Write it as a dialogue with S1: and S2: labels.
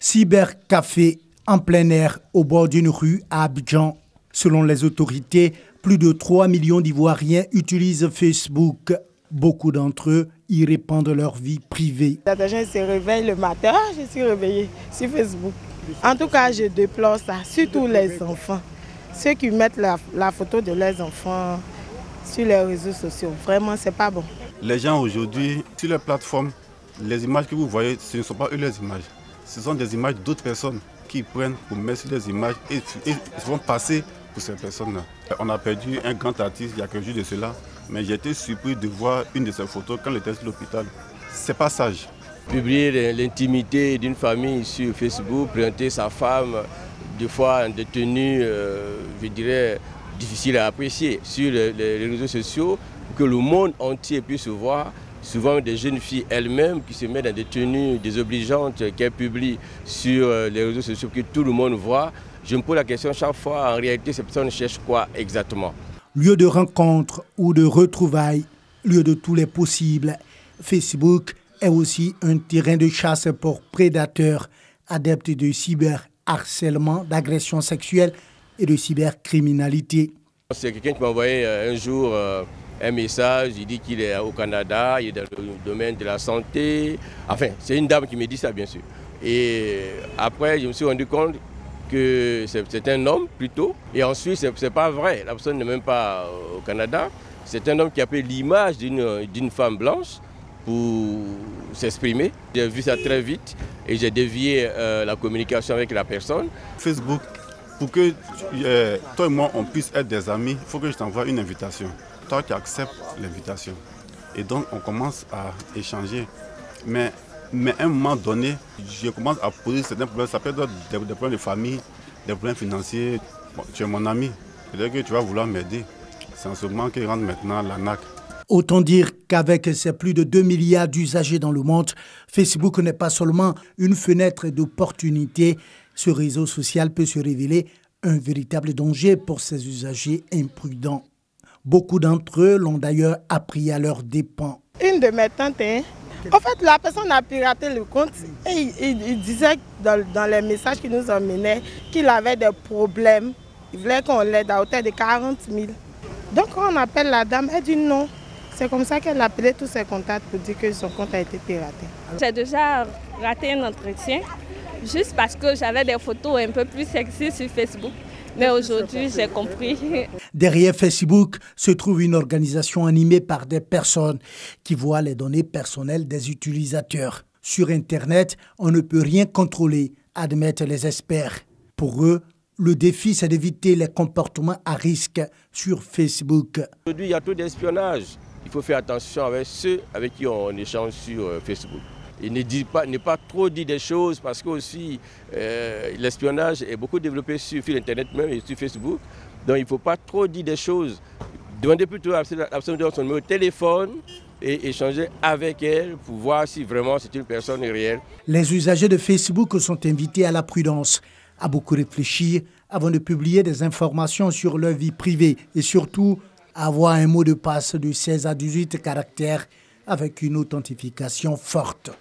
S1: Cybercafé en plein air au bord d'une rue à Abidjan. Selon les autorités, plus de 3 millions d'Ivoiriens utilisent Facebook. Beaucoup d'entre eux y répandent leur vie privée.
S2: Les gens se réveillent le matin, je suis réveillée sur Facebook. En tout cas, je déplore ça, surtout les enfants. Ceux qui mettent la photo de leurs enfants sur les réseaux sociaux, vraiment, c'est pas bon.
S3: Les gens aujourd'hui, sur les plateformes, les images que vous voyez, ce ne sont pas eux les images. Ce sont des images d'autres personnes qui prennent pour mettre sur des images et vont passer pour ces personnes-là. On a perdu un grand artiste il y a quelques jours de cela, mais j'ai été surpris de voir une de ses photos quand il était sur l'hôpital. C'est pas sage.
S4: Publier l'intimité d'une famille sur Facebook, présenter sa femme, des fois en des tenues, je dirais, difficiles à apprécier sur les réseaux sociaux, pour que le monde entier puisse voir. Souvent des jeunes filles elles-mêmes qui se mettent dans des tenues désobligeantes qu'elles publient sur les réseaux sociaux, que tout le monde voit. Je me pose la question chaque fois, en réalité, ces personnes cherchent quoi exactement?
S1: Lieu de rencontre ou de retrouvailles, lieu de tous les possibles, Facebook est aussi un terrain de chasse pour prédateurs, adeptes de cyberharcèlement, d'agression sexuelle et de cybercriminalité.
S4: C'est quelqu'un qui m'a envoyé un jour un message, il dit qu'il est au Canada, il est dans le domaine de la santé. Enfin, c'est une dame qui me dit ça, bien sûr. Et après, je me suis rendu compte que c'est un homme plutôt. Et ensuite, ce n'est pas vrai. La personne n'est même pas au Canada. C'est un homme qui a pris l'image d'une femme blanche pour s'exprimer. J'ai vu ça très vite et j'ai dévié la communication avec la personne.
S3: Facebook, pour que toi et moi, on puisse être des amis, il faut que je t'envoie une invitation. Toi qui acceptes l'invitation. Et donc, on commence à échanger. Mais à un moment donné, je commence à poser certains problèmes. Ça peut être des problèmes de famille, des problèmes financiers. Bon, tu es mon ami, peut-être que tu vas vouloir m'aider. C'est en ce moment qu'il rentre maintenant l'ANAC.
S1: Autant dire qu'avec ses plus de 2 milliards d'usagers dans le monde, Facebook n'est pas seulement une fenêtre d'opportunité. Ce réseau social peut se révéler un véritable danger pour ses usagers imprudents. Beaucoup d'entre eux l'ont d'ailleurs appris à leurs dépens.
S2: Une de mes tantes, en fait, la personne a piraté le compte et il disait dans les messages qu'il nous emmenait qu'il avait des problèmes. Il voulait qu'on l'aide à hauteur de 40 000. Donc quand on appelle la dame, elle dit non. C'est comme ça qu'elle a appelé tous ses contacts pour dire que son compte a été piraté.
S5: J'ai déjà raté un entretien juste parce que j'avais des photos un peu plus sexy sur Facebook. Mais aujourd'hui, j'ai compris.
S1: Derrière Facebook se trouve une organisation animée par des personnes qui voient les données personnelles des utilisateurs. Sur Internet, on ne peut rien contrôler, admettent les experts. Pour eux, le défi, c'est d'éviter les comportements à risque sur Facebook.
S4: Aujourd'hui, il y a trop d'espionnage. Il faut faire attention avec ceux avec qui on échange sur Facebook. Et ne pas trop dire des choses parce que aussi l'espionnage est beaucoup développé sur Internet même et sur Facebook. Donc il ne faut pas trop dire des choses. Demandez plutôt à la personne de son numéro de téléphone et échanger avec elle pour voir si vraiment c'est une personne réelle.
S1: Les usagers de Facebook sont invités à la prudence, à beaucoup réfléchir avant de publier des informations sur leur vie privée et surtout avoir un mot de passe de 16 à 18 caractères avec une authentification forte.